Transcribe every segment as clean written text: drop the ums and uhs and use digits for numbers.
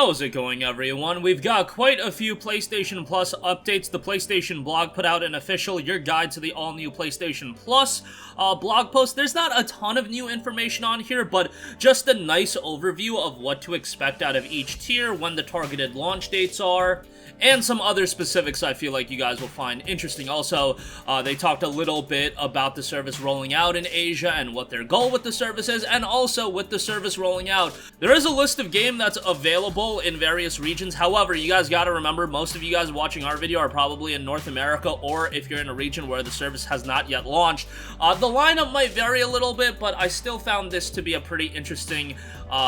How's it going, everyone? We've got quite a few PlayStation Plus updates. The PlayStation blog put out an official Your Guide to the All-New PlayStation Plus blog post. There's not a ton of new information on here, but just a nice overview of what to expect out of each tier, when the targeted launch dates are, and some other specifics I feel like you guys will find interesting. Also, they talked a little bit about the service rolling out in Asia and what their goal with the service is, and also with the service rolling out, there is a list of games that's available in various regions. However, you guys gotta remember, most of you guys watching our video are probably in North America, or if you're in a region where the service has not yet launched. The lineup might vary a little bit, but I still found this to be a pretty interesting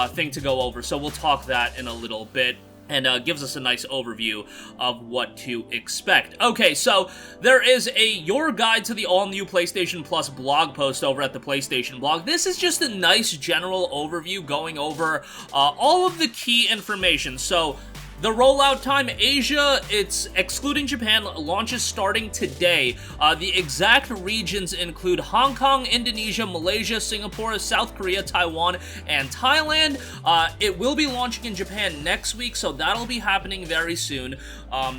thing to go over, so we'll talk that in a little bit. And gives us a nice overview of what to expect. Okay, so there is a Your Guide to the All-New PlayStation Plus blog post over at the PlayStation blog. This is just a nice general overview going over all of the key information. So, the rollout time, Asia, it's excluding Japan, launches starting today. The exact regions include Hong Kong, Indonesia, Malaysia, Singapore, South Korea, Taiwan, and Thailand. It will be launching in Japan next week, so that'll be happening very soon.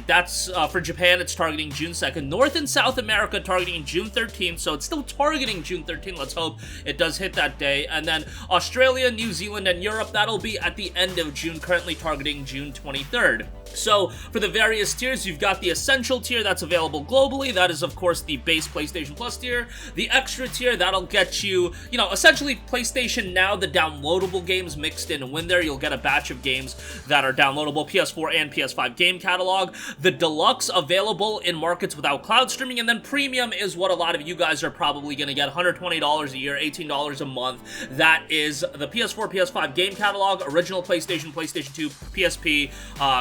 That's for Japan, it's targeting June 2nd. North and South America targeting June 13th, so it's still targeting June 13th. Let's hope it does hit that day. And then Australia, New Zealand, and Europe, that'll be at the end of June, currently targeting June 23rd. So, for the various tiers, you've got the Essential tier that's available globally. That is, of course, the base PlayStation Plus tier. The Extra tier, that'll get you, essentially PlayStation Now, the downloadable games mixed in. And when there, you'll get a batch of games that are downloadable, PS4 and PS5 game catalog. The Deluxe, available in markets without cloud streaming. And then Premium is what a lot of you guys are probably going to get. $120 a year, $18 a month. That is the PS4, PS5 game catalog, original PlayStation, PlayStation 2, PSP,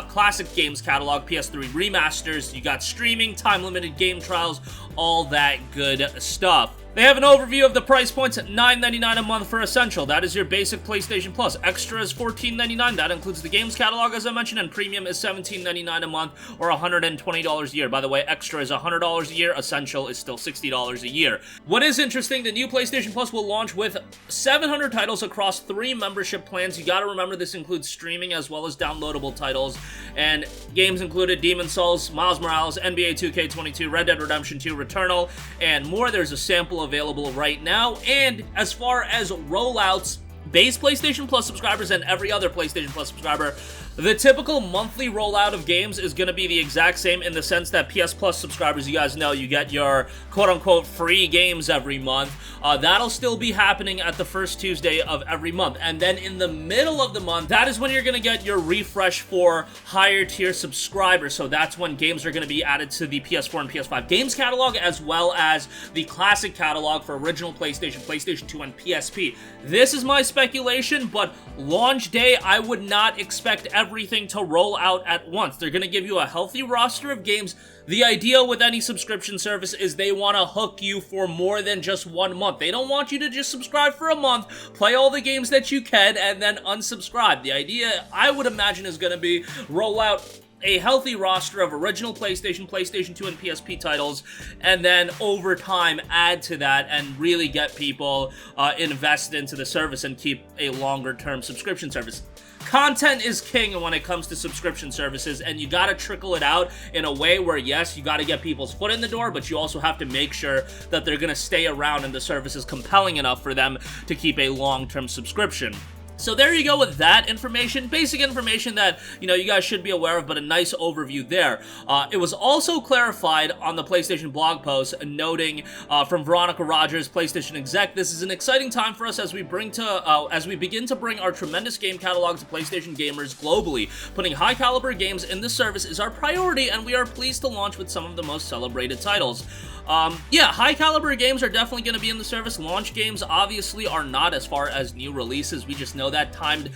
classic games catalog, PS3 remasters, you got streaming, time-limited game trials, all that good stuff. They have an overview of the price points at $9.99 a month for Essential. That is your basic PlayStation Plus. Extra is $14.99. That includes the games catalog, as I mentioned, and Premium is $17.99 a month, or $120 a year. By the way, Extra is $100 a year. Essential is still $60 a year. What is interesting, the new PlayStation Plus will launch with 700 titles across 3 membership plans. You gotta remember this includes streaming as well as downloadable titles, and games included Demon's Souls, Miles Morales, NBA 2K22, Red Dead Redemption 2, Returnal, and more. There's a sample available right now. And as far as rollouts, base PlayStation Plus subscribers and every other PlayStation Plus subscriber, the typical monthly rollout of games is going to be the exact same, in the sense that PS Plus subscribers, you guys know, you get your quote-unquote free games every month. That'll still be happening at the first Tuesday of every month. And then in the middle of the month, that is when you're going to get your refresh for higher tier subscribers. So that's when games are going to be added to the PS4 and PS5 games catalog, as well as the classic catalog for original PlayStation, PlayStation 2, and PSP. This is my speculation, but launch day, I would not expect everything to roll out at once. They're going to give you a healthy roster of games. The idea with any subscription service is they want to hook you for more than just 1 month. They don't want you to just subscribe for a month, play all the games that you can, and then unsubscribe. The idea, I would imagine, is going to be roll out a healthy roster of original PlayStation, PlayStation 2, and PSP titles, and then over time add to that and really get people invested into the service and keep a longer-term subscription service. Content is king when it comes to subscription services, and you gotta trickle it out in a way where, yes, you gotta get people's foot in the door, but you also have to make sure that they're gonna stay around and the service is compelling enough for them to keep a long-term subscription. So there you go with that information, basic information that, you guys should be aware of, but a nice overview there. It was also clarified on the PlayStation blog post, noting from Veronica Rogers, PlayStation exec, this is an exciting time for us as we begin to bring our tremendous game catalog to PlayStation gamers globally. Putting high-caliber games in the service is our priority, and we are pleased to launch with some of the most celebrated titles. Yeah, high-caliber games are definitely going to be in the service. Launch games, obviously, are not, as far as new releases. We just know that timed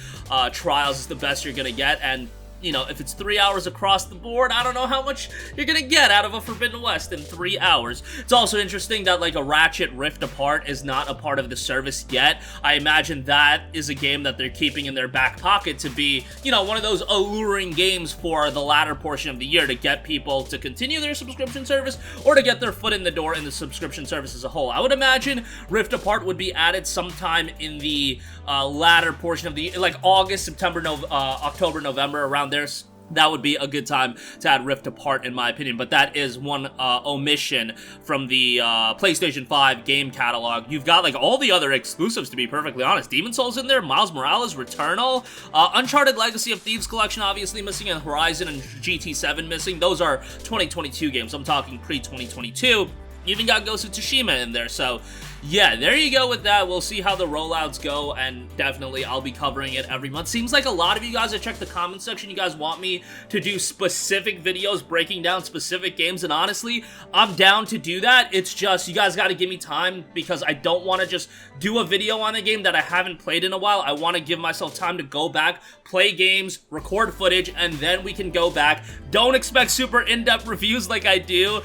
trials is the best you're going to get, and you know, if it's 3 hours across the board, I don't know how much you're gonna get out of a Forbidden West in 3 hours. It's also interesting that, like, a Ratchet Rift Apart is not a part of the service yet. I imagine that is a game that they're keeping in their back pocket to be, you know, one of those alluring games for the latter portion of the year to get people to continue their subscription service or to get their foot in the door in the subscription service as a whole. I would imagine Rift Apart would be added sometime in the latter portion of the, like, August, September, October, November, around there. That would be a good time to add Rift Apart, in my opinion, but that is one omission from the PlayStation 5 game catalog. You've got, like, all the other exclusives, to be perfectly honest. Demon's Souls in there, Miles Morales, Returnal, Uncharted Legacy of Thieves Collection obviously missing, and Horizon and GT7 missing. Those are 2022 games. I'm talking pre-2022. You even got Ghost of Tsushima in there, so yeah, there you go with that. We'll see how the rollouts go, and definitely I'll be covering it every month. Seems like a lot of you guys that check the comment section, you guys want me to do specific videos breaking down specific games, and honestly, I'm down to do that. It's just, you guys got to give me time, because I don't want to just do a video on a game that I haven't played in a while. I want to give myself time to go back, play games, record footage, and then we can go back. Don't expect super in-depth reviews like I do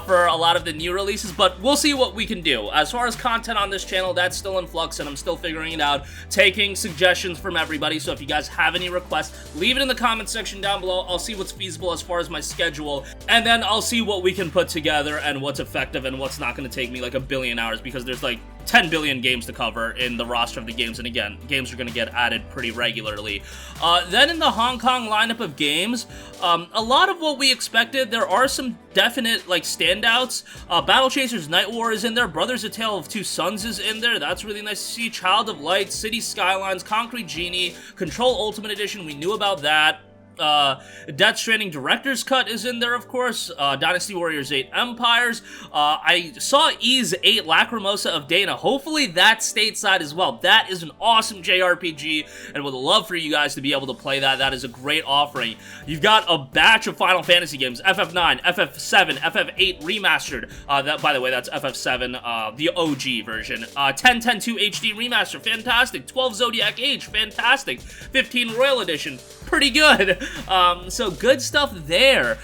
for a lot of the new releases, but we'll see what we can do. As far as content on this channel, that's still in flux, and I'm still figuring it out, taking suggestions from everybody. So if you guys have any requests, leave it in the comment section down below. I'll see what's feasible as far as my schedule, and then I'll see what we can put together and what's effective and what's not going to take me like a billion hours, because there's like 10 billion games to cover in the roster of the games, and again, games are going to get added pretty regularly. Then in the Hong Kong lineup of games, a lot of what we expected. There are some definite, like, standouts. Battle Chasers Night War is in there. Brothers: A Tale of Two Sons is in there. That's really nice to see. Child of Light, City Skylines, Concrete Genie, Control Ultimate Edition, we knew about that. Death Stranding Director's Cut is in there, of course. Dynasty Warriors 8 Empires. I saw Ys 8 Lacrimosa of Dana. Hopefully that's stateside as well. That is an awesome JRPG, and would love for you guys to be able to play that. That is a great offering. You've got a batch of Final Fantasy games. FF9, FF7, FF8 Remastered. That, by the way, that's FF7, the OG version. 10-10-2 HD Remaster, fantastic. 12 Zodiac Age, fantastic. 15 Royal Edition, pretty good. So good stuff there.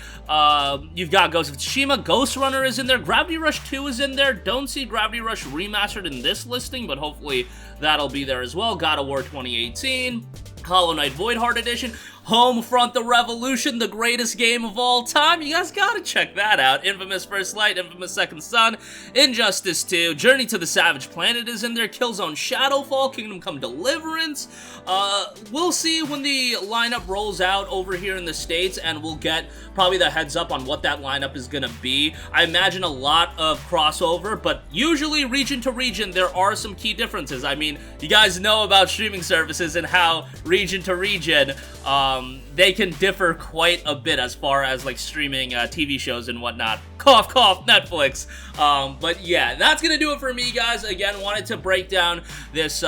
You've got Ghost of Tsushima, Ghost Runner is in there, Gravity Rush 2 is in there. Don't see Gravity Rush Remastered in this listing, but hopefully that'll be there as well. God of War 2018, Hollow Knight Voidheart Edition, Homefront: The Revolution, the greatest game of all time. You guys gotta check that out. Infamous First Light, Infamous Second Son, Injustice 2, Journey to the Savage Planet is in there, Killzone Shadowfall, Kingdom Come Deliverance. We'll see when the lineup rolls out over here in the States, and we'll get probably the heads up on what that lineup is gonna be. I imagine a lot of crossover, but usually region to region, there are some key differences. I mean, you guys know about streaming services and how region to region, they can differ quite a bit as far as, like, streaming TV shows and whatnot. Cough, cough, Netflix. But yeah, that's gonna do it for me, guys. Again, wanted to break down this,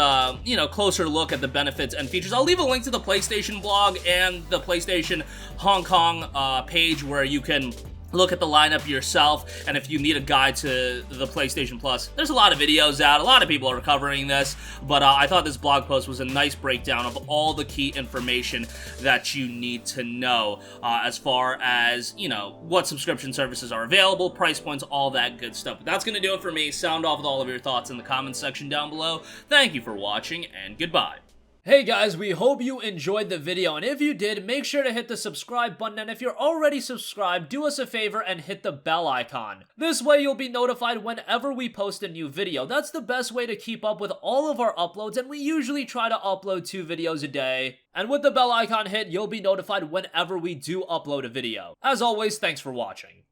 you know, closer look at the benefits and features. I'll leave a link to the PlayStation blog and the PlayStation Hong Kong page where you can look at the lineup yourself, and if you need a guide to the PlayStation Plus, there's a lot of videos out. A lot of people are covering this, but I thought this blog post was a nice breakdown of all the key information that you need to know as far as, you know, what subscription services are available, price points, all that good stuff. But that's going to do it for me. Sound off with all of your thoughts in the comments section down below. Thank you for watching, and goodbye. Hey guys, we hope you enjoyed the video, and if you did, make sure to hit the subscribe button, and if you're already subscribed, do us a favor and hit the bell icon. This way you'll be notified whenever we post a new video. That's the best way to keep up with all of our uploads, and we usually try to upload 2 videos a day. And with the bell icon hit, you'll be notified whenever we do upload a video. As always, thanks for watching.